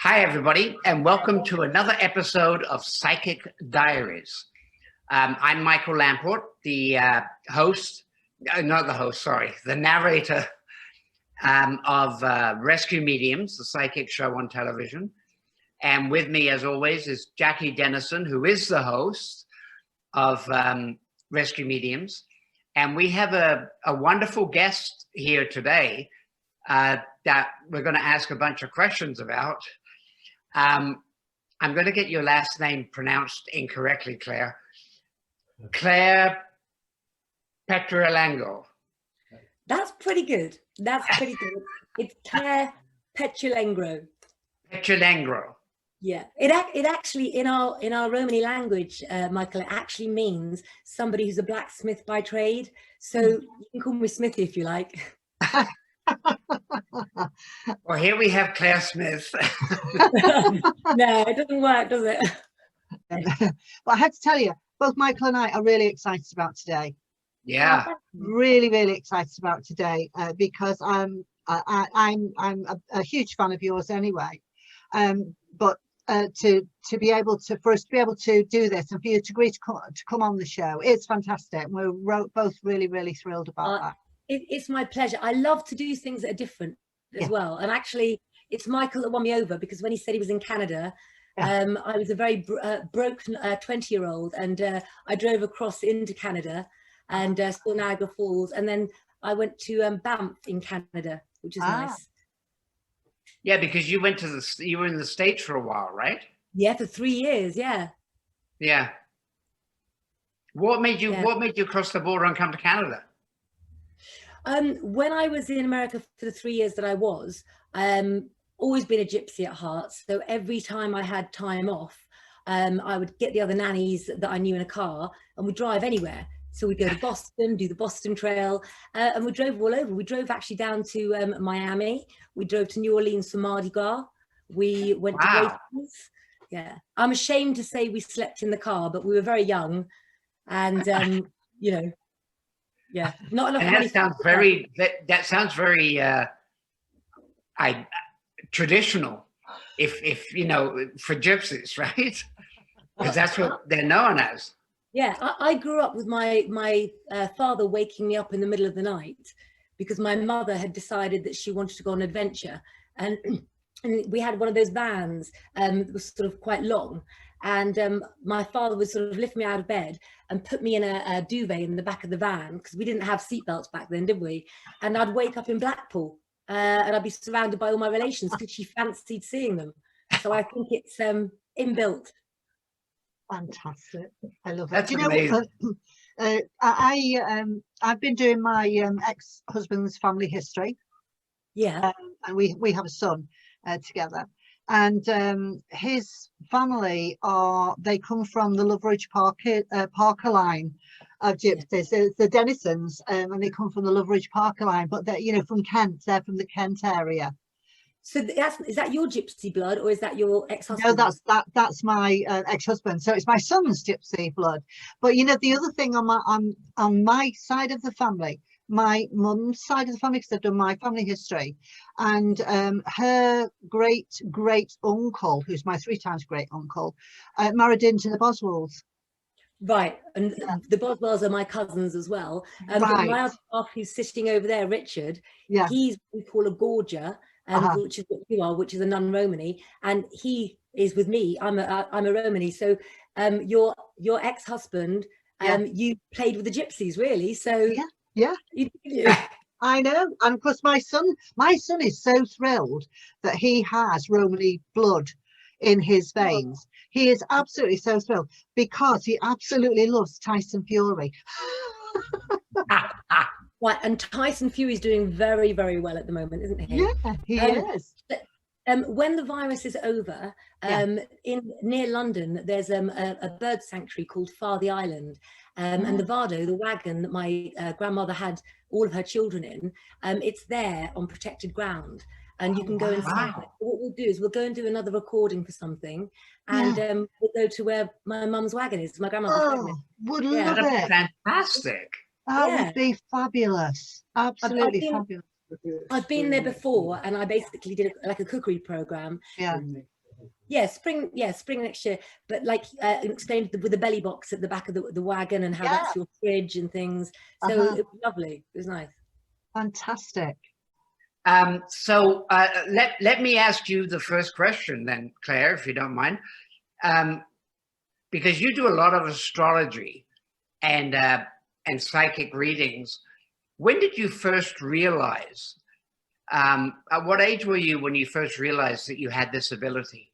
Hi, everybody, and welcome to another episode of Psychic Diaries. I'm Michael Lamport, the the narrator of Rescue Mediums, the psychic show on television. And with me, as always, is Jackie Dennison, who is the host of Rescue Mediums. And we have a wonderful guest here today that we're going to ask a bunch of questions about. I'm going to get your last name pronounced incorrectly, Claire. Claire Pechalengro. That's pretty good. That's pretty good. It's Claire Pechalengro. Pechalengro. Yeah. It actually in our Romani language, Michael, it actually means somebody who's a blacksmith by trade. So you can call me Smithy if you like. Well, here we have Claire Smith. No, it doesn't work, does it? But I have to tell you, both Michael and I are really excited about today. Yeah, really excited about today because I'm a huge fan of yours anyway. But for us to be able to do this and for you to agree to come on the show, it's fantastic. We're both really thrilled about that. It's my pleasure. I love to do things that are different as well. And actually, it's Michael that won me over, because when he said he was in Canada, I was a very broke 20-year-old, and I drove across into Canada and saw Niagara Falls, and then I went to Banff in Canada, which is nice. Yeah, because you went to you were in the States for a while, right? Yeah, for 3 years. Yeah. Yeah. What made you cross the border and come to Canada? When I was in America for the 3 years that I was, always been a gypsy at heart. So every time I had time off, I would get the other nannies that I knew in a car, and we'd drive anywhere. So we'd go to Boston, do the Boston Trail, and we drove all over. We drove actually down to Miami. We drove to New Orleans for Mardi Gras. We went to races. Yeah, I'm ashamed to say we slept in the car, but we were very young, and you know. Yeah, not enough money. That sounds very traditional, if you know, for gypsies, right? Because that's what they're known as. Yeah, I grew up with my father waking me up in the middle of the night because my mother had decided that she wanted to go on an adventure, and we had one of those vans that was sort of quite long. And my father would sort of lift me out of bed and put me in a duvet in the back of the van, because we didn't have seatbelts back then, did we? And I'd wake up in Blackpool and I'd be surrounded by all my relations because she fancied seeing them. So I think it's inbuilt. Fantastic. I love it. That's Do you know, I've been doing my ex-husband's family history. Yeah. And we have a son together. And his family they come from the Loveridge Parker line of gypsies. It's the Dennisons, and they come from the Loveridge Parker line, but they're from Kent. They're from the Kent area. So is that your gypsy blood, or is that your ex-husband? No, that's my ex-husband. So it's my son's gypsy blood. But you know, the other thing on my side of the family, my mum's side of the family, because I've done my family history, and her great uncle, who's my 3 times great uncle, married into the Boswells. Right, and the Boswells are my cousins as well. But my other half, who's sitting over there, Richard, he's what we call a gorger, which is what you are, which is a non-Romani, and he is with me. I'm a Romani. So your ex-husband, you played with the gypsies, really. So yeah. I know. And of course my son is so thrilled that he has Romani blood in his veins. He is absolutely so thrilled because he absolutely loves Tyson Fury. Right, and Tyson Fury's doing very well at the moment, isn't he? Yeah, he is. When the virus is over, near London, there's a bird sanctuary called Farthing Island, and the Vado, the wagon that my grandmother had all of her children in, it's there on protected ground, and you can go inside. What we'll do is we'll go and do another recording for something, and we'll go to where my mum's wagon is. My grandmother's wagon. Would love it. Fantastic. That would be fabulous. Absolutely fabulous. I've been there before, and I basically did like a cookery program. Yeah. spring next year. But like explained with the belly box at the back of the wagon and how that's your fridge and things. So it was lovely. It was nice. Fantastic. So let me ask you the first question then, Claire, if you don't mind, because you do a lot of astrology and psychic readings. When did you first realize? At what age were you when you first realized that you had this ability?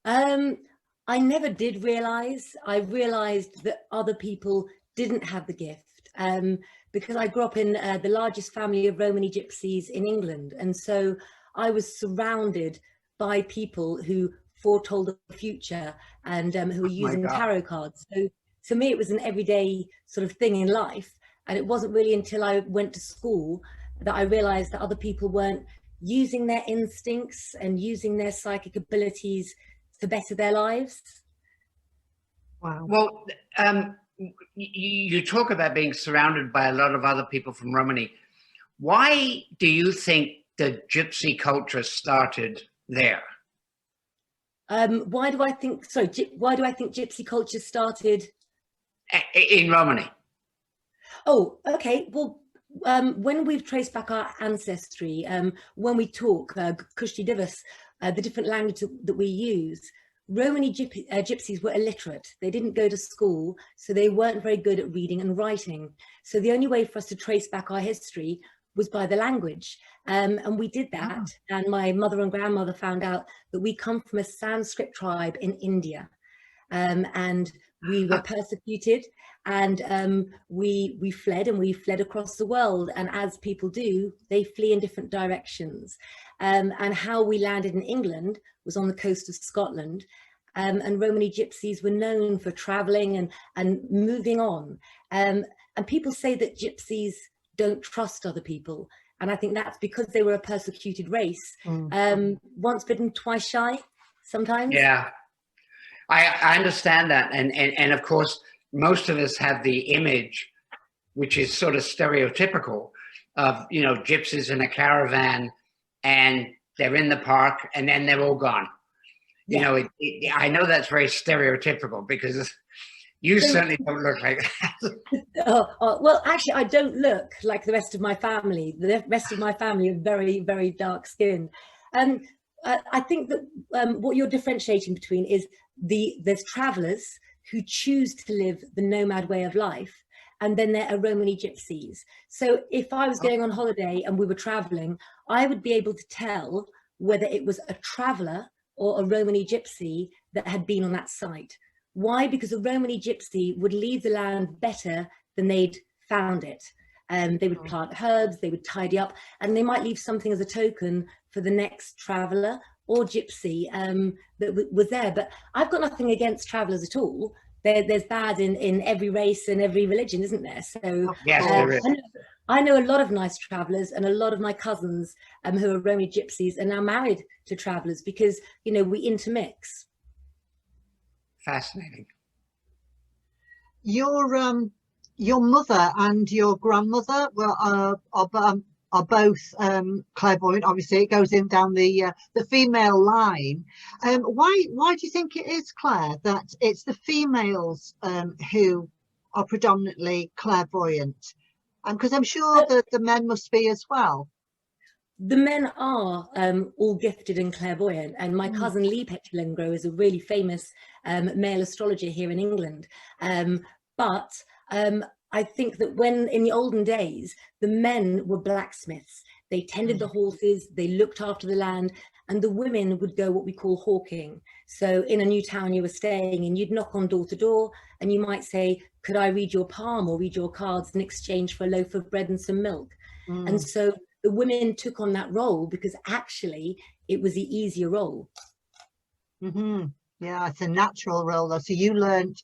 I never did realize. I realized that other people didn't have the gift. Because I grew up in the largest family of Romani gypsies in England. And so I was surrounded by people who foretold the future and who were using tarot cards. So to me, it was an everyday sort of thing in life. And it wasn't really until I went to school that I realized that other people weren't using their instincts and using their psychic abilities to better their lives. Wow. Well, you talk about being surrounded by a lot of other people from Romani. Why do you think the gypsy culture started there? Why do I think gypsy culture started in Romani? Oh, okay. Well, when we've traced back our ancestry, when we talk Kushti Divas, the different language that we use, Romani gypsies were illiterate. They didn't go to school, so they weren't very good at reading and writing. So the only way for us to trace back our history was by the language. And we did that. And my mother and grandmother found out that we come from a Sanskrit tribe in India. And we were persecuted, and we fled, and we fled across the world. And as people do, they flee in different directions. And how we landed in England was on the coast of Scotland. And Romani gypsies were known for traveling and moving on. And people say that gypsies don't trust other people. And I think that's because they were a persecuted race. Once bitten, twice shy, sometimes. Yeah, I understand that. And of course, most of us have the image, which is sort of stereotypical, of, you know, gypsies in a caravan and they're in the park and then they're all gone. You know, I know that's very stereotypical because you certainly don't look like that. Well, actually, I don't look like the rest of my family. The rest of my family are very, very dark skinned. I think that what you're differentiating between is there's travelers who choose to live the nomad way of life, and then there are Romani gypsies. So if I was going on holiday and we were traveling, I would be able to tell whether it was a traveler or a Romani gypsy that had been on that site. Why? Because a Romani gypsy would leave the land better than they'd found it. They would plant herbs, they would tidy up, and they might leave something as a token for the next traveler or gypsy that was there. But I've got nothing against travelers at all. There's bad in every race and every religion, isn't there? So yes, there is. I know a lot of nice travelers, and a lot of my cousins who are Romani gypsies are now married to travelers because, you know, we intermix. Fascinating. Your mother and your grandmother are both clairvoyant. Obviously, it goes in down the female line. Why do you think it is, Claire, that it's the females who are predominantly clairvoyant? Because I'm sure that the men must be as well. The men are all gifted and clairvoyant, and my cousin Lee Pechalengro is a really famous male astrologer here in England. But I think that when in the olden days, the men were blacksmiths. They tended the horses, they looked after the land, and the women would go what we call hawking. So in a new town you were staying in, you'd knock on door to door, and you might say, could I read your palm or read your cards in exchange for a loaf of bread and some milk? And so the women took on that role because actually it was the easier role. Yeah, it's a natural role though. So you learned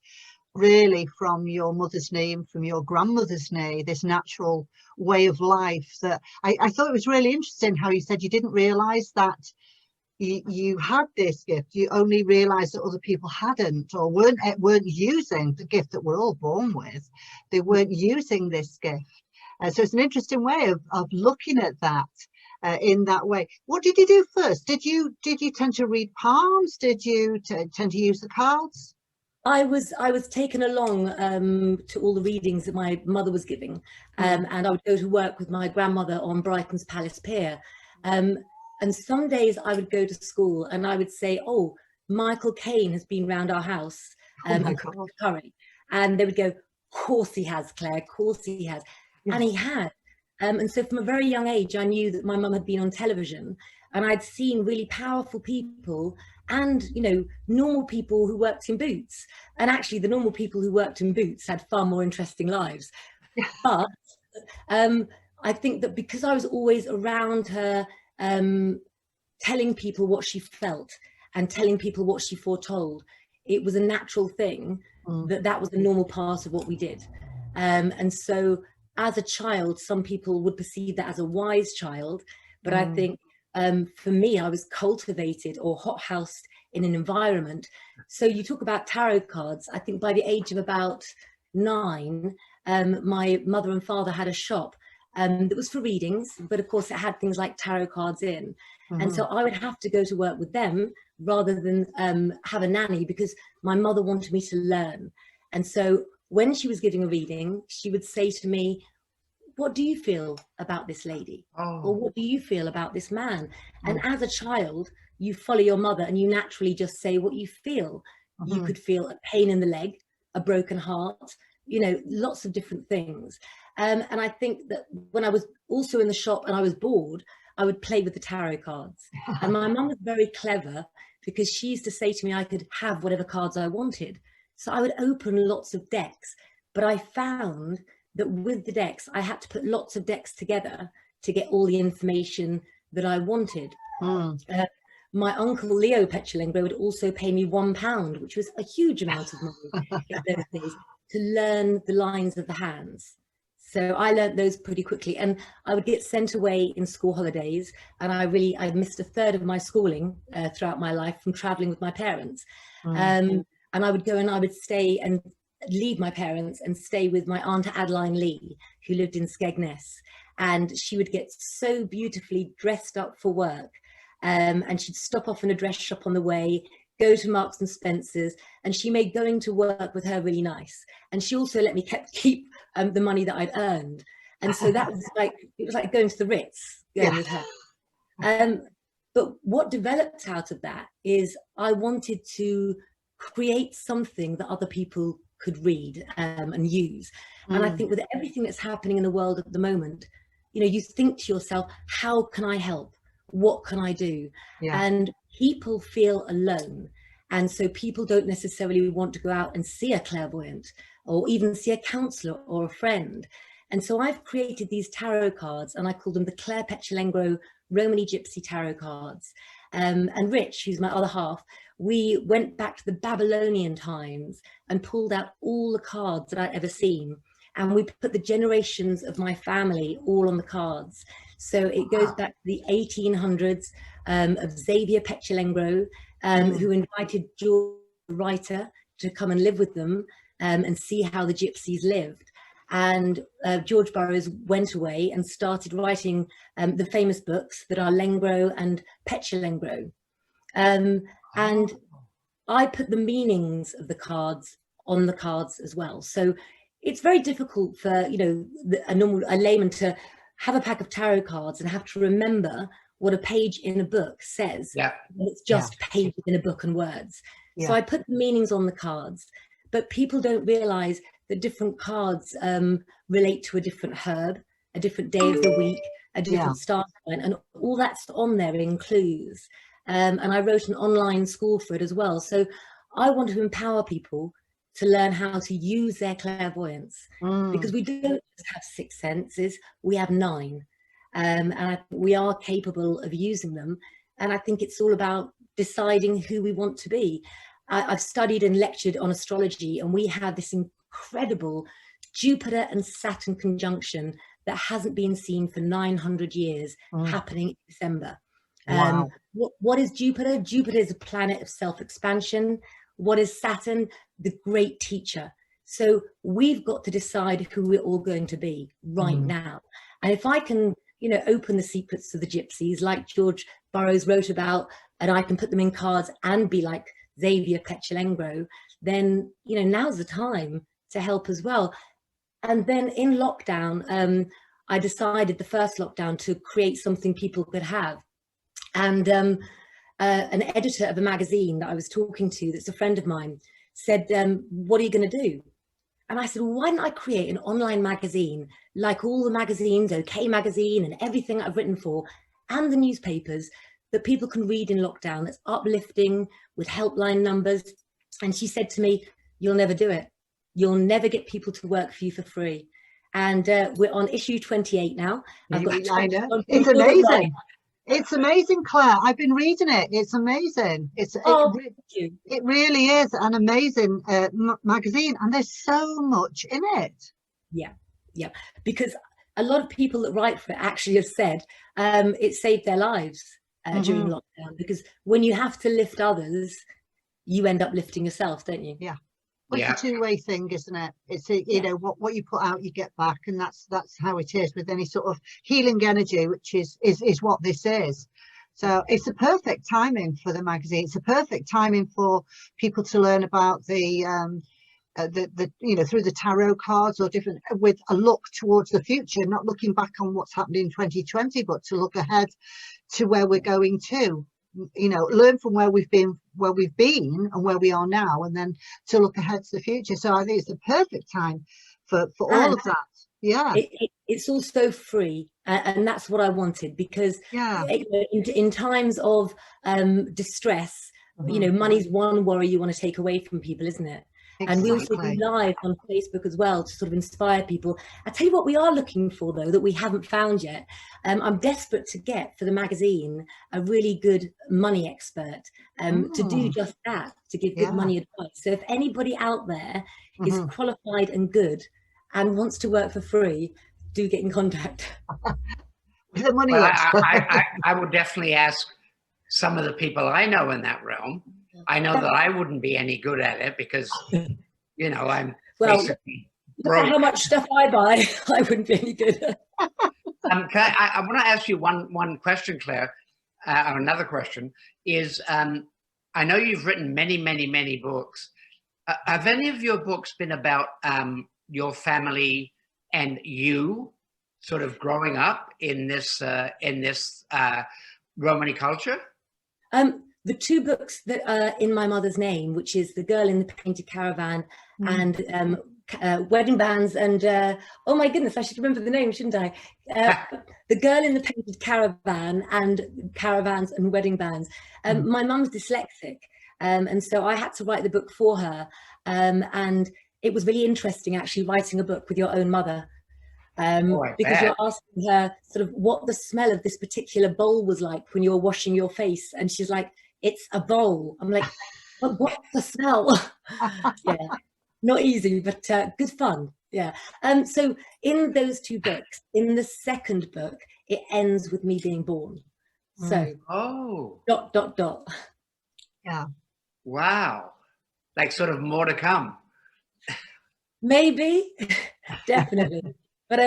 really from your mother's knee and from your grandmother's knee, this natural way of life. That I thought it was really interesting how you said you didn't realize that you had this gift. You only realized that other people hadn't, or weren't using the gift that we're all born with. They weren't using this gift. So it's an interesting way of looking at that. in that way. What did you do first? Did you tend to read palms? Did you tend to use the cards? I was taken along to all the readings that my mother was giving, and I would go to work with my grandmother on Brighton's Palace Pier. And some days I would go to school and I would say, "Oh, Michael Caine has been round our house and cooked curry," and they would go, "Of course he has, Claire. Of course he has," and he had. And so from a very young age, I knew that my mum had been on television, and I'd seen really powerful people and, you know, normal people who worked in Boots. And actually the normal people who worked in Boots had far more interesting lives. But I think that because I was always around her, telling people what she felt and telling people what she foretold, it was a natural thing that was a normal part of what we did. And so as a child, some people would perceive that as a wise child, but I think for me, I was cultivated or hothoused in an environment. So you talk about tarot cards. I think by the age of about 9, my mother and father had a shop that was for readings, but of course it had things like tarot cards in. And so I would have to go to work with them rather than have a nanny, because my mother wanted me to learn. And so when she was giving a reading, she would say to me, "What do you feel about this lady?" Or "What do you feel about this man?" And as a child, you follow your mother and you naturally just say what you feel. You could feel a pain in the leg, a broken heart, you know, lots of different things. And I think that when I was also in the shop and I was bored, I would play with the tarot cards. And my mum was very clever, because she used to say to me I could have whatever cards I wanted. So I would open lots of decks, but I found that with the decks, I had to put lots of decks together to get all the information that I wanted. My uncle Leo Pechalengro would also pay me £1, which was a huge amount of money in those days, to learn the lines of the hands. So I learned those pretty quickly, and I would get sent away in school holidays, and I missed a third of my schooling throughout my life from traveling with my parents. And I would go and I would stay and leave my parents and stay with my aunt Adeline Lee, who lived in Skegness, and she would get so beautifully dressed up for work, and she'd stop off in a dress shop on the way, go to Marks and Spencer's, and she made going to work with her really nice. And she also let me keep the money that I'd earned, and so that was like, it was like going to the Ritz going with her. But what developed out of that is I wanted to create something that other people could read and use. And I think with everything that's happening in the world at the moment, you know, you think to yourself, how can I help? What can I do? And people feel alone. And so people don't necessarily want to go out and see a clairvoyant or even see a counselor or a friend. And so I've created these tarot cards, and I call them the Claire Pechalengro Romany Gypsy Tarot cards. And Rich, who's my other half, we went back to the Babylonian times and pulled out all the cards that I'd ever seen. And we put the generations of my family all on the cards. So it goes back to the 1800s of Xavier Pechalengro, who invited George the writer to come and live with them and see how the gypsies lived. And George Burroughs went away and started writing the famous books that are Lengro and Pechalengro. And I put the meanings of the cards on the cards as well. So it's very difficult for, you know, a layman to have a pack of tarot cards and have to remember what a page in a book says. It's just pages in a book and words. So I put the meanings on the cards, but people don't realize that different cards relate to a different herb, a different day of the week, a different star sign, and all that's on there in clues. And I wrote an online school for it as well. So I want to empower people to learn how to use their clairvoyance, because we don't just have 6 senses, we have 9. And we are capable of using them. And I think it's all about deciding who we want to be. I've studied and lectured on astrology, and we have this incredible Jupiter and Saturn conjunction that hasn't been seen for 900 years happening in December. What is Jupiter? Jupiter is a planet of self-expansion. What is Saturn? The great teacher. So we've got to decide who we're all going to be right now. And if I can, you know, open the secrets to the gypsies like George Burroughs wrote about, and I can put them in cards and be like Xavier Pechalengro, then, you know, now's the time to help as well. And then in lockdown, I decided the first lockdown to create something people could have. And an editor of a magazine that I was talking to, that's a friend of mine, said, what are you going to do? And I said, well, why don't I create an online magazine like all the magazines, OK Magazine and everything I've written for, and the newspapers, that people can read in lockdown, that's uplifting, with helpline numbers. And she said to me, you'll never do it. You'll never get people to work for you for free. And we're on issue 28 now. I've got I know. It's amazing. It's amazing, Claire. I've been reading it. It's amazing. It really is an amazing magazine, and there's so much in it. Yeah, because a lot of people that write for it actually have said it saved their lives during lockdown, because when you have to lift others, you end up lifting yourself, don't you? Yeah. Well, it's a two-way thing, isn't it? It's you know, what you put out, you get back, and that's how it is with any sort of healing energy, which is what this is. So it's a perfect timing for the magazine. It's a perfect timing for people to learn about the you know, through the tarot cards or different, with a look towards the future, not looking back on what's happened in 2020, but to look ahead to where we're going to. You know, learn from where we've been and where we are now, and then to look ahead to the future. So I think it's the perfect time for all of that. Yeah, it's also free, and that's what I wanted, because in times of distress, you know, money's one worry you want to take away from people, isn't it? Exactly. And we also do live on Facebook as well to sort of inspire people. I tell you what we are looking for, though, that we haven't found yet. I'm desperate to get for the magazine a really good money expert to do just that, to give good money advice. So if anybody out there is qualified and good and wants to work for free, do get in contact. The money I would definitely ask some of the people I know in that realm. I know that I wouldn't be any good at it because, you know, I'm basically broke. How much stuff I buy, I wouldn't be any good. I want to ask you one question, Claire, or another question is, I know you've written many books. Have any of your books been about your family and you sort of growing up in this Romani culture? The two books that are in my mother's name, which is The Girl in the Painted Caravan and Wedding Bands, and oh my goodness, I should remember the name, shouldn't I? The Girl in the Painted Caravan and Caravans and Wedding Bands. My mum's dyslexic, and so I had to write the book for her, and it was really interesting actually writing a book with your own mother. Because you're asking her sort of what the smell of this particular bowl was like when you're washing your face, and she's like, it's a bowl. I'm like, but what's the smell? Yeah, not easy, but good fun. Yeah. So in those two books, in the second book, it ends with me being born. So dot. Yeah. Wow. Like sort of more to come. Maybe. Definitely. But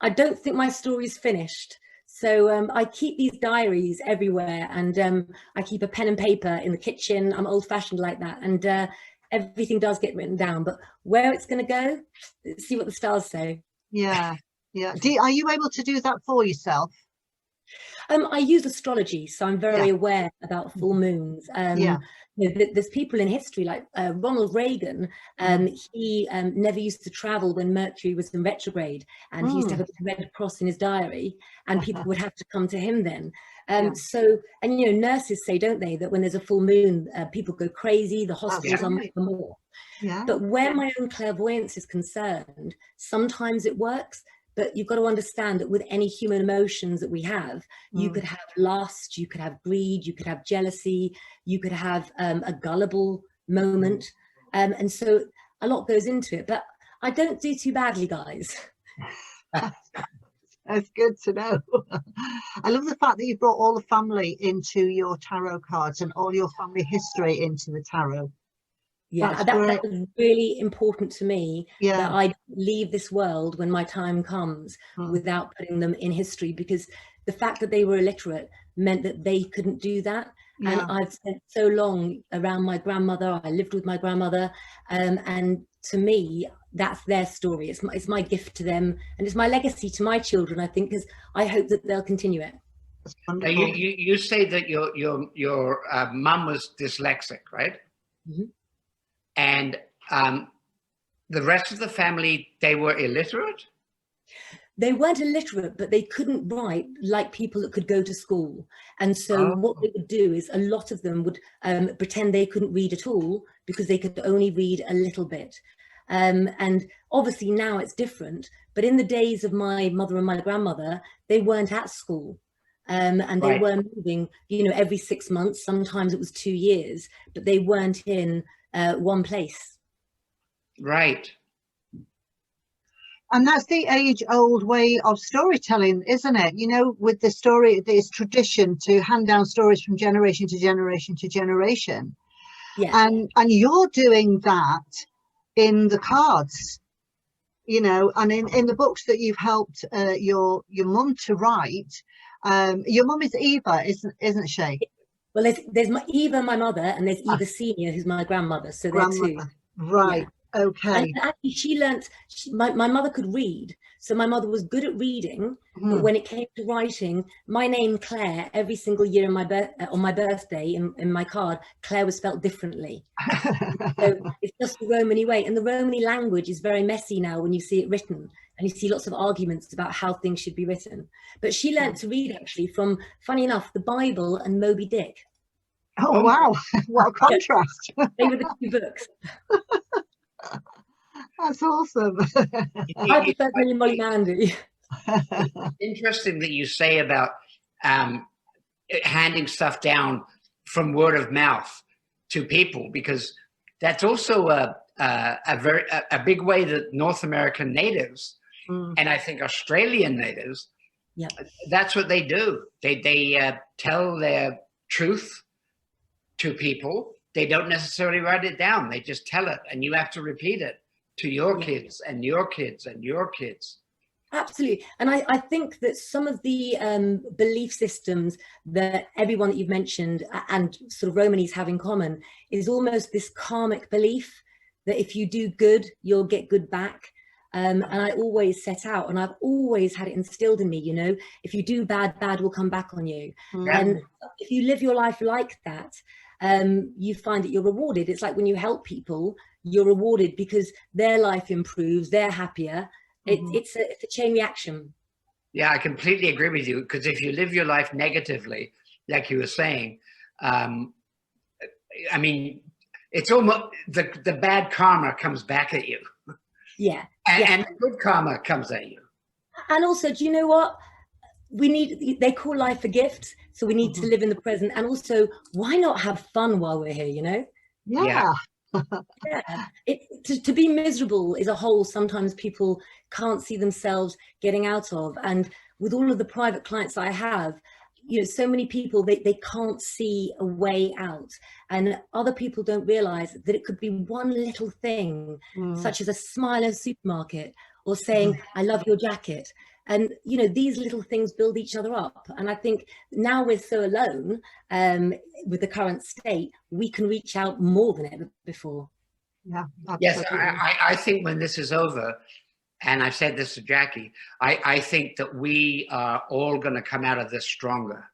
I don't think my story's finished. So I keep these diaries everywhere, and I keep a pen and paper in the kitchen. I'm old-fashioned like that, and everything does get written down. But where it's going to go, let's see what the stars say. Yeah. Are you able to do that for yourself? I use astrology, so I'm very aware about full moons. You know, there's people in history like Ronald Reagan. He never used to travel when Mercury was in retrograde, and he used to have a red cross in his diary, and people would have to come to him then. So, and you know, nurses say, don't they, that when there's a full moon, people go crazy, the hospitals are more. But where my own clairvoyance is concerned, sometimes it works. But you've got to understand that with any human emotions that we have, you could have lust, you could have greed, you could have jealousy, you could have a gullible moment. And so a lot goes into it. But I don't do too badly, guys. That's good to know. I love the fact that you brought all the family into your tarot cards and all your family history into the tarot. Yeah, that was really important to me, that I leave this world when my time comes without putting them in history, because the fact that they were illiterate meant that they couldn't do that. And I've spent so long around my grandmother. I lived with my grandmother, and to me, that's their story. It's my gift to them, and it's my legacy to my children, I think, because I hope that they'll continue it. Now, you say that your mum was dyslexic, right? Mm-hmm. And the rest of the family, they were illiterate? They weren't illiterate, but they couldn't write like people that could go to school. And so what they would do is a lot of them would pretend they couldn't read at all because they could only read a little bit. And obviously now it's different, but in the days of my mother and my grandmother, they weren't at school. And they were moving, you know, every 6 months. Sometimes it was 2 years, but they weren't in one place. Right. And that's the age-old way of storytelling, isn't it? You know, with the story, there's tradition to hand down stories from generation to generation to generation. Yeah. And you're doing that in the cards, you know, and in the books that you've helped your mum to write. Your mum is Eva, isn't she? Well, there's Eva, my mother, and there's Eva Senior, who's my grandmother. So there are two. Right. Yeah. Okay. And actually, she learnt. My mother could read, so my mother was good at reading. But when it came to writing, my name Claire, every single year on my birthday in my card, Claire was spelt differently. So it's just the Romani way, and the Romani language is very messy now when you see it written, and you see lots of arguments about how things should be written. But she learnt to read actually from, funny enough, the Bible and Moby Dick. Oh wow! What a contrast! They were the two books. That's awesome. I prefer Molly Mandy. Interesting that you say about handing stuff down from word of mouth to people, because that's also a big way that North American natives and I think Australian natives, that's what they do. They tell their truth to people. They don't necessarily write it down. They just tell it, and you have to repeat it to your kids and your kids and your kids. Absolutely. And I think that some of the belief systems that everyone that you've mentioned and sort of Romanis have in common is almost this karmic belief that if you do good, you'll get good back. And I always set out, and I've always had it instilled in me, you know, if you do bad, bad will come back on you. And if you live your life like that, you find that you're rewarded. It's like when you help people, you're rewarded because their life improves, they're happier. It's a chain reaction. Yeah, I completely agree with you, because if you live your life negatively, like you were saying, I mean, it's almost the bad karma comes back at you. Yeah. And the good karma comes at you. And also, do you know what? They call life a gift, so we need to live in the present. And also, why not have fun while we're here, you know? Yeah. To be miserable is a hole sometimes people can't see themselves getting out of. And with all of the private clients I have, you know, so many people, they can't see a way out, and other people don't realize that it could be one little thing, such as a smile in a supermarket, or saying, I love your jacket. And, you know, these little things build each other up. And I think now we're so alone with the current state, we can reach out more than ever before. Yeah. Yes, I think when this is over, and I've said this to Jackie, I think that we are all going to come out of this stronger.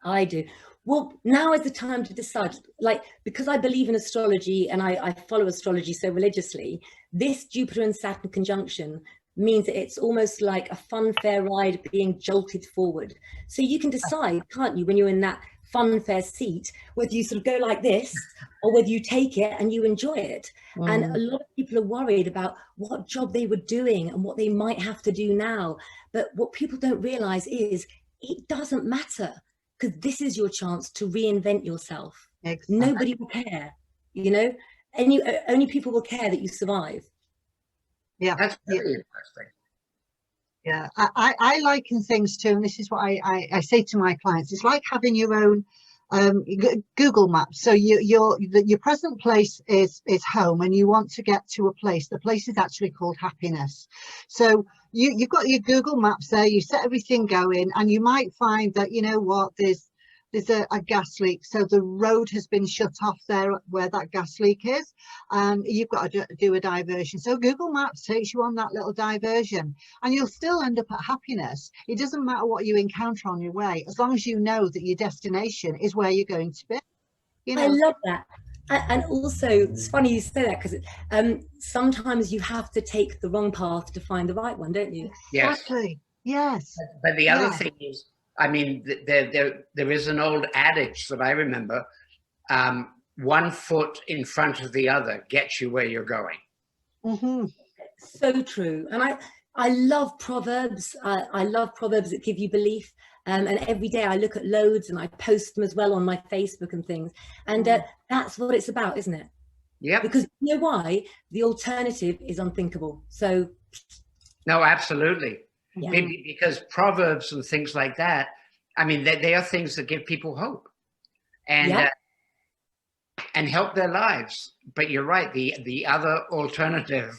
I do. Well, now is the time to decide, like, because I believe in astrology and I follow astrology so religiously, this Jupiter and Saturn conjunction means that it's almost like a fun fair ride being jolted forward. So you can decide, can't you, when you're in that fun fair seat, whether you sort of go like this or whether you take it and you enjoy it. And a lot of people are worried about what job they were doing and what they might have to do now. But what people don't realize is it doesn't matter, because this is your chance to reinvent yourself. Exactly. Nobody will care, you know, only people will care that you survive. Yeah, that's very interesting. Yeah, I liken things to, and this is what I say to my clients, it's like having your own Google Maps. So your present place is home, and you want to get to a place. The place is actually called happiness. So you've got your Google Maps there. You set everything going, and you might find that, you know what, there's a gas leak, so the road has been shut off there where that gas leak is, and you've got to do a diversion. So Google Maps takes you on that little diversion, and you'll still end up at happiness. It doesn't matter what you encounter on your way, as long as you know that your destination is where you're going to be. You know, I love that. And also, it's funny you say that, because sometimes you have to take the wrong path to find the right one, don't you? Exactly. Yes. But the other thing is, I mean, there is an old adage that I remember, 1 foot in front of the other gets you where you're going. Mm-hmm. So true. And I love proverbs. I love proverbs that give you belief. And every day I look at loads, and I post them as well on my Facebook and things. And that's what it's about, isn't it? Yeah. Because you know why? The alternative is unthinkable. So. No, absolutely. Yeah. Maybe because proverbs and things like that, I mean, they are things that give people hope and help their lives. But you're right. The other alternative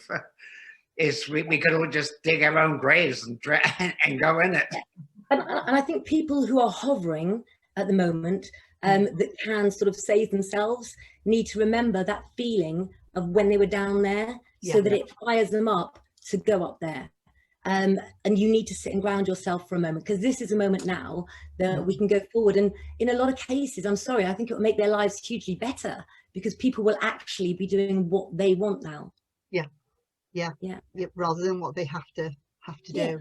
is we could all just dig our own graves and go in it. And I think people who are hovering at the moment, that can sort of save themselves, need to remember that feeling of when they were down there, so that it fires them up to go up there. And you need to sit and ground yourself for a moment, because this is a moment now that we can go forward. And in a lot of cases, I'm sorry, I think it will make their lives hugely better, because people will actually be doing what they want now. Yeah. Rather than what they have to do.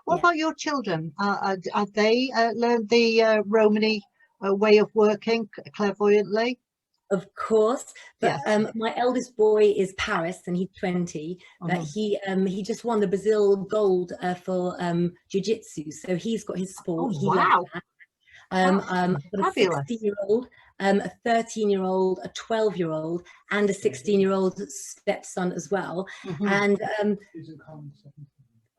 What about your children? Have they learned the Romany way of working clairvoyantly? Of course, but my eldest boy is Paris, and he's 20. But he just won the Brazil gold for jiu-jitsu, so he's got his sport. Oh, wow! I've got a 16-year-old, a 13-year-old, a 12-year-old, and a 16-year-old stepson as well. And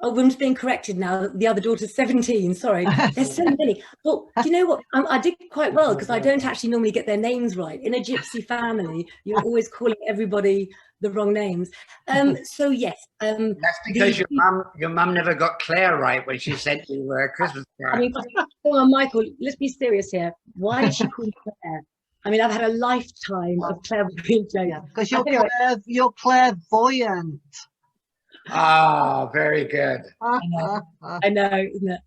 oh, I'm just being corrected now. The other daughter's 17. Sorry, there's so many. Well, do you know what? I did quite well, because I don't actually normally get their names right. In a gypsy family, you're always calling everybody the wrong names. So yes. That's because your mum never got Claire right when she sent you a Christmas card. I mean, come on, Michael, let's be serious here. Why did she call you Claire? I mean, I've had a lifetime of clairvoyant jokes. Because you're clairvoyant. Oh, very good. I know, isn't it?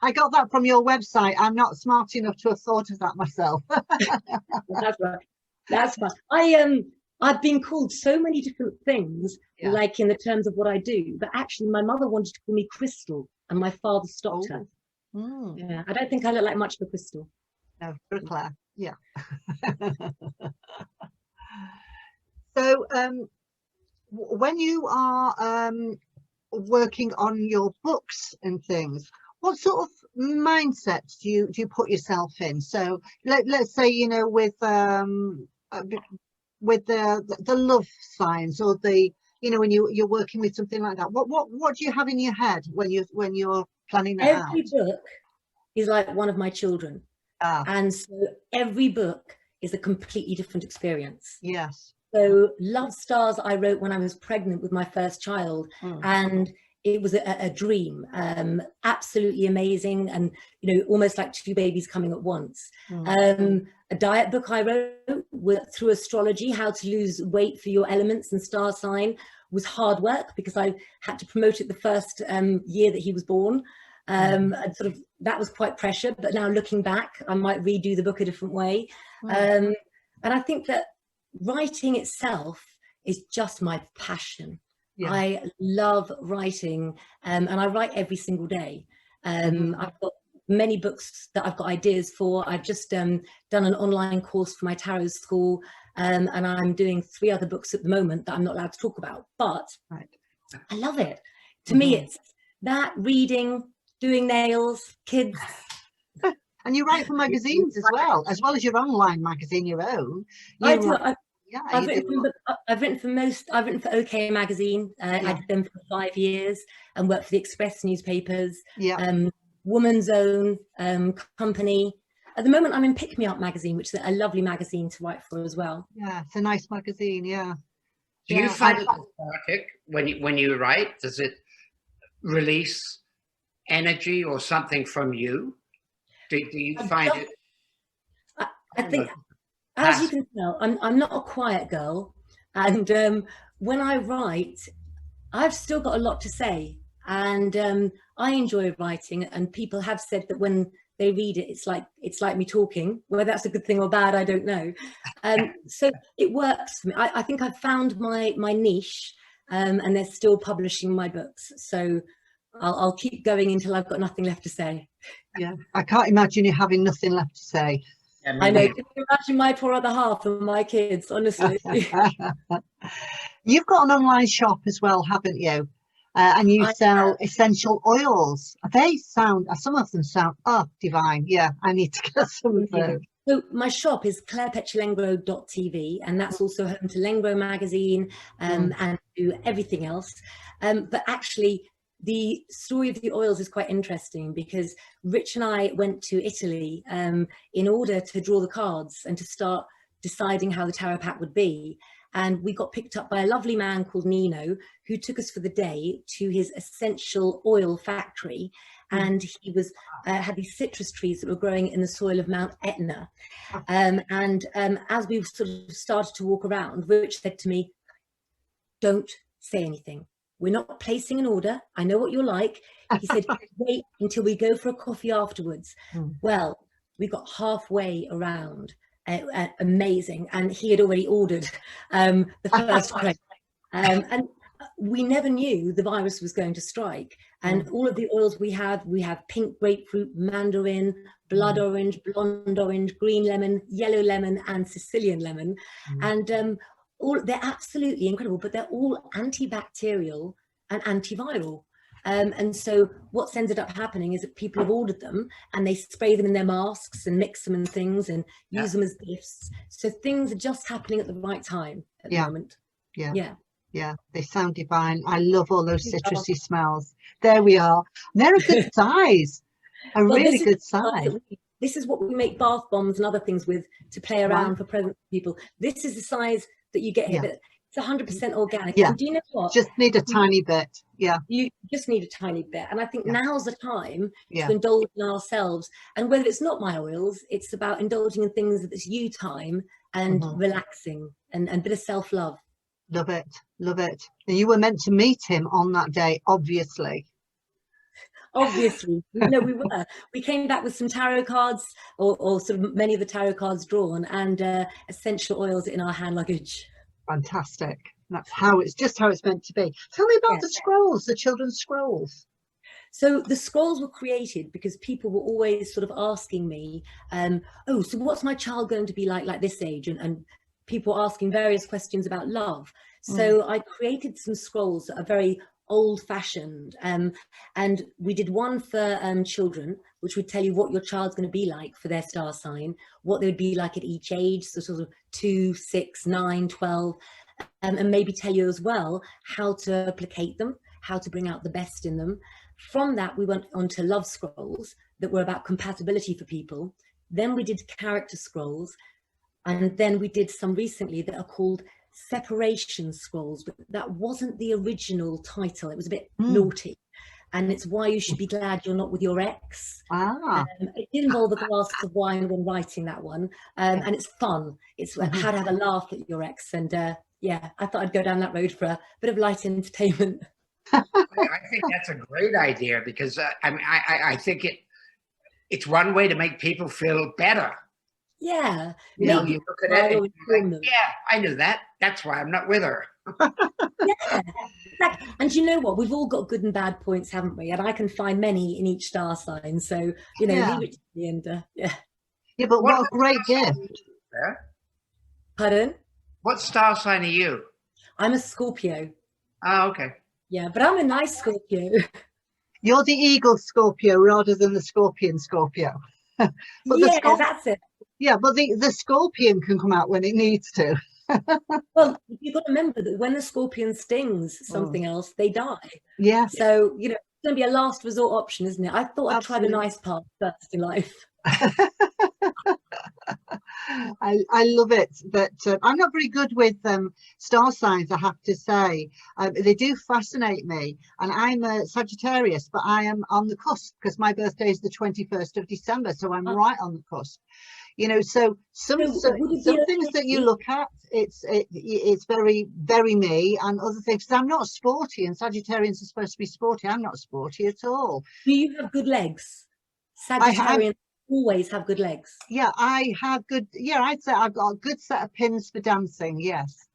I got that from your website. I'm not smart enough to have thought of that myself. That's right. That's fine. I've been called so many different things, like in the terms of what I do. But actually, my mother wanted to call me Crystal, and my father stopped her. Yeah, I don't think I look like much of a crystal. No, you're Claire. Yeah. So, when you are working on your books and things, what sort of mindset do you put yourself in? So let's say, you know, with the love signs, or the, you know, when you're working with something like that, what do you have in your head when you're planning that out? Every book is like one of my children, and so every book is a completely different experience. Yes. So Love Stars I wrote when I was pregnant with my first child, and it was a dream, absolutely amazing, and, you know, almost like two babies coming at once. A diet book I wrote through astrology, how to lose weight for your elements and star sign, was hard work, because I had to promote it the first year that he was born. And sort of that was quite pressure, but now looking back, I might redo the book a different way. And I think that writing itself is just my passion. I love writing, and I write every single day. I've got many books that I've got ideas for. I've just done an online course for my tarot school, and I'm doing 3 other books at the moment that I'm not allowed to talk about, but I love it. To me, it's that, reading, doing nails, kids. And you write for magazines as well as your online magazine, your own. I've written for OK Magazine. I did them for 5 years, and worked for the Express newspapers. Woman's Own company. At the moment, I'm in Pick Me Up magazine, which is a lovely magazine to write for as well. Yeah, it's a nice magazine. Yeah. Do you find it cathartic when you write? Does it release energy or something from you? Do you find it? I think, as you can tell, I'm not a quiet girl, and when I write, I've still got a lot to say, and I enjoy writing. And people have said that when they read it, it's like me talking. Whether that's a good thing or bad, I don't know. So it works for me. I think I've found my niche, and they're still publishing my books. So I'll keep going until I've got nothing left to say. Yeah, I can't imagine you having nothing left to say. Yeah, I know. Can you imagine my poor other half and my kids, honestly? You've got an online shop as well, haven't you? And you sell essential oils. They sound, some of them sound, divine. Yeah, I need to get some of those. So my shop is clairepetulengro.tv, and that's also home to Lengro magazine, and to everything else. But actually, the story of the oils is quite interesting, because Rich and I went to Italy in order to draw the cards and to start deciding how the tarot pack would be. And we got picked up by a lovely man called Nino, who took us for the day to his essential oil factory. And he was had these citrus trees that were growing in the soil of Mount Etna. As we sort of started to walk around, Rich said to me, "Don't say anything. We're not placing an order. I know what you're like." He said, "Wait until we go for a coffee afterwards." Well, we got halfway around. Amazing. And he had already ordered the first crate. And we never knew the virus was going to strike. And all of the oils we have pink grapefruit, mandarin, blood orange, blonde orange, green lemon, yellow lemon, and Sicilian lemon. And they're absolutely incredible, but they're all antibacterial and antiviral. And so what's ended up happening is that people have ordered them and they spray them in their masks and mix them in things and use them as gifts. So things are just happening at the right time at the moment. Yeah, they sound divine. I love all those citrusy smells. There we are. And they're a good size, really good size. This is what we make bath bombs and other things with to play around for presents for people. This is the size that you get here. But it's 100% organic. And do you know what? Just need a tiny bit. Yeah. You just need a tiny bit. And I think now's the time to indulge in ourselves. And whether it's not my oils, it's about indulging in things that's you time and relaxing and a bit of self-love. Love it. Love it. And you were meant to meet him on that day, obviously. Obviously, no, we were. We came back with some tarot cards, or sort of many of the tarot cards drawn, and essential oils in our hand luggage. Fantastic. That's how it's just how it's meant to be. Tell me about the scrolls, the children's scrolls. So the scrolls were created because people were always sort of asking me, oh, so what's my child going to be like this age? And people were asking various questions about love. So I created some scrolls that are very old-fashioned, and we did one for children, which would tell you what your child's going to be like for their star sign, what they would be like at each age, so sort of 2, 6, 9, 12, and maybe tell you as well how to placate them, how to bring out the best in them. From that, we went on to love scrolls that were about compatibility for people. Then we did character scrolls, and then we did some recently that are called separation scrolls, but that wasn't the original title. It was a bit naughty, and it's why you should be glad you're not with your ex. It did involve a glass of wine when writing that one, and it's fun. It's how to have a laugh at your ex, and yeah, I thought I'd go down that road for a bit of light entertainment. I think that's a great idea, because I think it's one way to make people feel better. Yeah, you know, you look at it and you're like, yeah, I knew that. That's why I'm not with her. Yeah, and you know what? We've all got good and bad points, haven't we? And I can find many in each star sign. So, you know, leave it to me. And yeah. Yeah, but what a great gift. Pardon? What star sign are you? I'm a Scorpio. Oh, okay. Yeah, but I'm a nice Scorpio. You're the eagle Scorpio rather than the scorpion Scorpio. But yeah, that's it. Yeah, but the scorpion can come out when it needs to. Well, you've got to remember that when the scorpion stings something else, they die. Yeah. So, you know, it's going to be a last resort option, isn't it? I thought I'd try the nice part first in life. I love it, but I'm not very good with star signs, I have to say. They do fascinate me, and I'm a Sagittarius, but I am on the cusp because my birthday is the 21st of December, so I'm right on the cusp. You know, so some things that you look at, it's very, very me, and other things. 'Cause I'm not sporty, and Sagittarians are supposed to be sporty. I'm not sporty at all. Do you have good legs? Sagittarians always have good legs. Yeah, I have good. Yeah, I'd say I've got a good set of pins for dancing. Yes.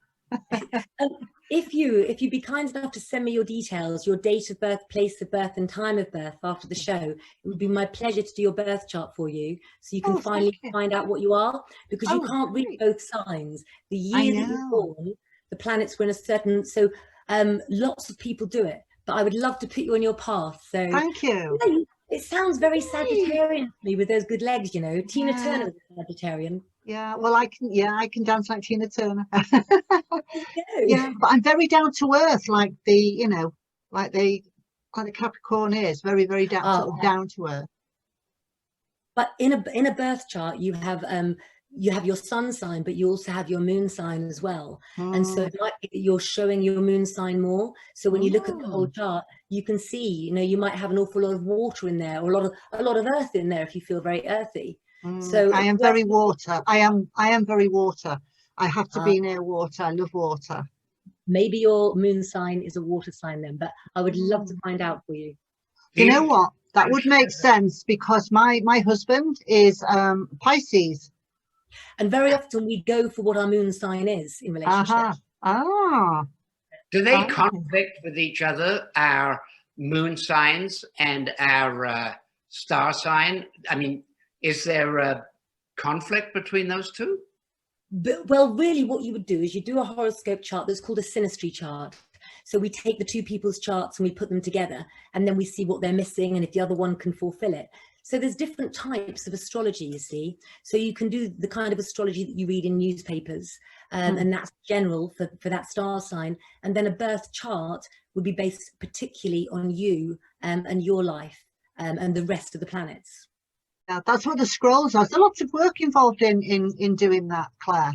If you'd be kind enough to send me your details, your date of birth, place of birth, and time of birth after the show, it would be my pleasure to do your birth chart for you, so you can finally find out what you are, because you can't read both signs. The year that you're born, the planets were in a certain. So lots of people do it, but I would love to put you on your path. So thank you. It sounds very Sagittarian to me with those good legs, you know. Tina Turner was a Sagittarian. Yeah, well, I can dance like Tina Turner. Yeah, but I'm very down to earth, like the Capricorn is very, very down to earth. But in a birth chart, you have your sun sign, but you also have your moon sign as well. And so it might be that you're showing your moon sign more. So when you look at the whole chart, you can see, you know, you might have an awful lot of water in there, or a lot of earth in there if you feel very earthy. So I am very water. I am very water. I have to be near water. I love water. Maybe your moon sign is a water sign then, but I would love to find out for you. You know what? That would make sense, because my husband is Pisces. And very often we go for what our moon sign is in relationships. Do they conflict with each other, our moon signs and our star sign? I mean, is there a conflict between those two? Well, really what you would do is you do a horoscope chart that's called a synastry chart. So we take the two people's charts and we put them together, and then we see what they're missing and if the other one can fulfill it. So there's different types of astrology, you see. So you can do the kind of astrology that you read in newspapers, and that's general for that star sign. And then a birth chart would be based particularly on you and your life and the rest of the planets. Yeah, that's what the scrolls are. There's a lot of work involved in doing that, Claire.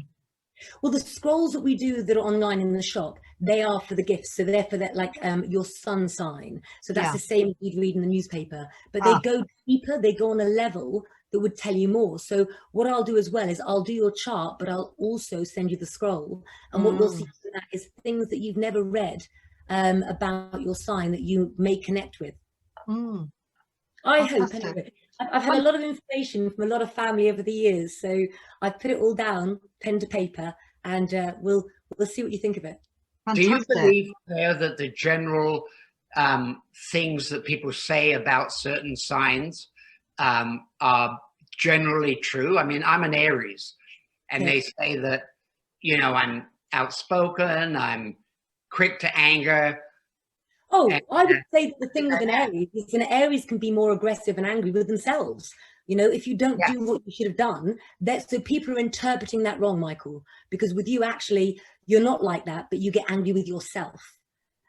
Well, the scrolls that we do that are online in the shop, they are for the gifts. So they're for that, like your sun sign. So that's the same as you'd read in the newspaper. But they go deeper. They go on a level that would tell you more. So what I'll do as well is I'll do your chart, but I'll also send you the scroll. And what you'll see from that is things that you've never read about your sign that you may connect with. I hope anyway. I've had a lot of information from a lot of family over the years, so I've put it all down, pen to paper, and we'll see what you think of it. Fantastic. Do you believe, Claire, that the general things that people say about certain signs are generally true? I mean, I'm an Aries, and they say that, you know, I'm outspoken, I'm quick to anger. Oh, I would say that the thing with an Aries is an Aries can be more aggressive and angry with themselves. You know, if you don't do what you should have done, so people are interpreting that wrong, Michael, because with you, actually, you're not like that, but you get angry with yourself.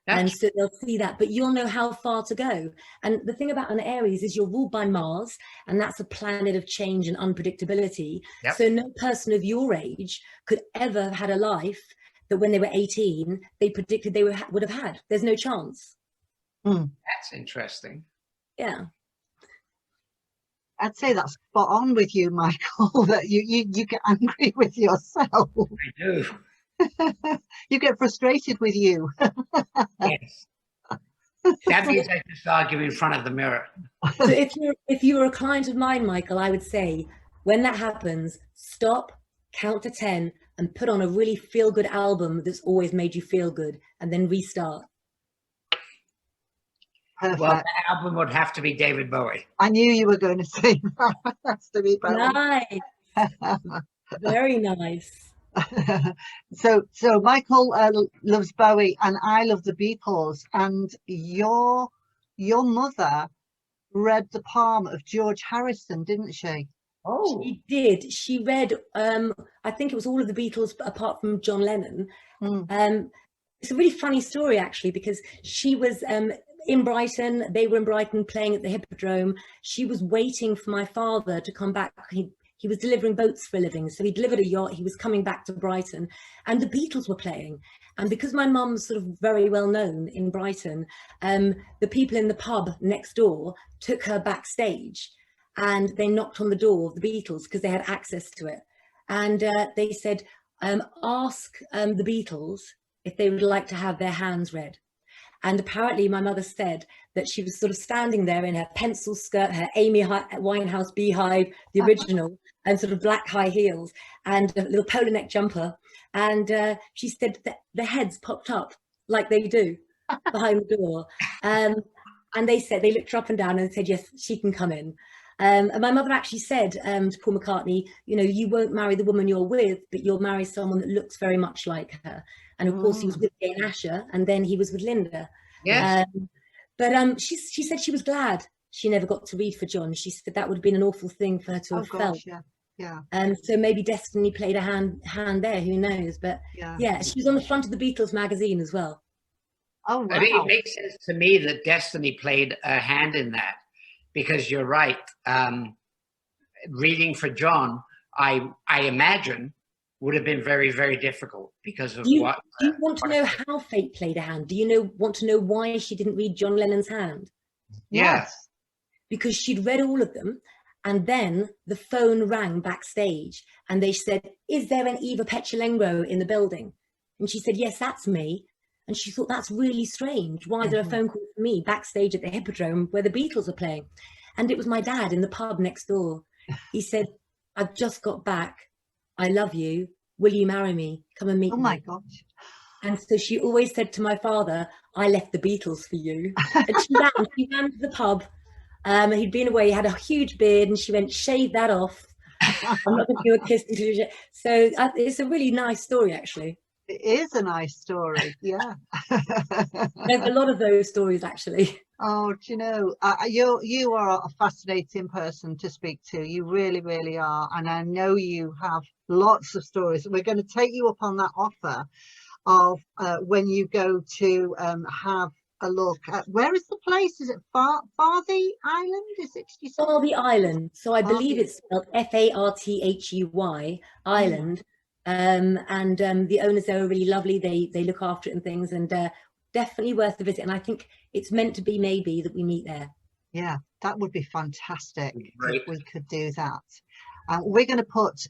And so they'll see that, but you'll know how far to go. And the thing about an Aries is you're ruled by Mars, and that's a planet of change and unpredictability. So no person of your age could ever have had a life that when they were 18, they predicted they would have had. There's no chance. That's interesting. Yeah. I'd say that's spot on with you, Michael, that you get angry with yourself. I do. You get frustrated with you. Yes. That means I just argue in front of the mirror. So if you were a client of mine, Michael, I would say, when that happens, stop, count to 10, and put on a really feel-good album that's always made you feel good, and then restart. Perfect. Well, the album would have to be David Bowie. I knew you were going to say that. Has to be Bowie. Nice. Very nice. So Michael loves Bowie, and I love the Beatles. And your mother read the palm of George Harrison, didn't she? Oh, she did. She read, I think it was all of the Beatles apart from John Lennon. It's a really funny story, actually, because she was in Brighton. They were in Brighton playing at the Hippodrome. She was waiting for my father to come back. he was delivering boats for a living. So he delivered a yacht, he was coming back to Brighton, and the Beatles were playing. And because my mum's sort of very well known in Brighton, the people in the pub next door took her backstage, and they knocked on the door of the Beatles because they had access to it. And they said, ask the Beatles if they would like to have their hands read. And apparently my mother said that she was sort of standing there in her pencil skirt, her Amy Winehouse beehive, the original, and sort of black high heels and a little polo neck jumper. And she said that the heads popped up like they do behind the door. And they said, they looked her up and down and said, yes, she can come in. And my mother actually said to Paul McCartney, you know, you won't marry the woman you're with, but you'll marry someone that looks very much like her. And of course, he was with Jane Asher, and then he was with Linda. Yes. But she said she was glad she never got to read for John. She said that would have been an awful thing for her to have felt. Yeah. So maybe destiny played a hand there. Who knows? But yeah, she was on the front of the Beatles magazine as well. Oh, wow. I mean, it makes sense to me that destiny played a hand in that, because you're right. Reading for John, I imagine, would have been very, very difficult because of what. Do you want to know how fate played a hand? Do you want to know why she didn't read John Lennon's hand? Yes. Because she'd read all of them, and then the phone rang backstage, and they said, "Is there an Eva Pechalengro in the building?" And she said, "Yes, that's me." And she thought, that's really strange. Why is there a phone call for me backstage at the Hippodrome where the Beatles are playing? And it was my dad in the pub next door. He said, "I've just got back. I love you. Will you marry me? Come and meet me." Oh my gosh. And so she always said to my father, "I left the Beatles for you." And she ran to the pub. He'd been away, he had a huge beard, and she went, "Shave that off. I'm not going to do a kiss." So it's a really nice story, actually. It is a nice story. Yeah. There's a lot of those stories, actually. Oh, do you know, you are a fascinating person to speak to. You really, really are. And I know you have lots of stories. We're going to take you up on that offer of when you go to have a look at, where is the place? Is it Farthey Island? Is it? Farthey Island. So I believe it's spelled Farthey Island. And the owners there are really lovely. They look after it and things, and definitely worth the visit. And I think it's meant to be maybe that we meet there. Yeah, that would be fantastic. Great. If we could do that. We're going to put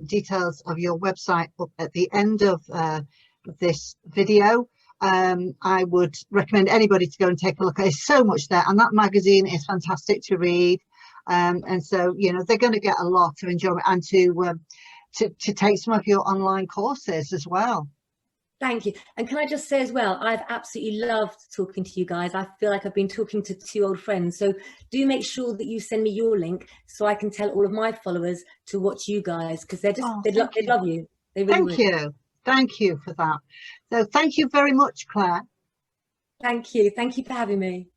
details of your website up at the end of this video. I would recommend anybody to go and take a look. There's so much there, and that magazine is fantastic to read. And so, you know, they're going to get a lot of enjoyment, and to take some of your online courses as well. Thank you. And can I just say as well, I've absolutely loved talking to you guys. I feel like I've been talking to two old friends. So do make sure that you send me your link so I can tell all of my followers to watch you guys, because they're just they love you. They really Thank you. Thank you for that. So thank you very much, Claire. Thank you. Thank you for having me.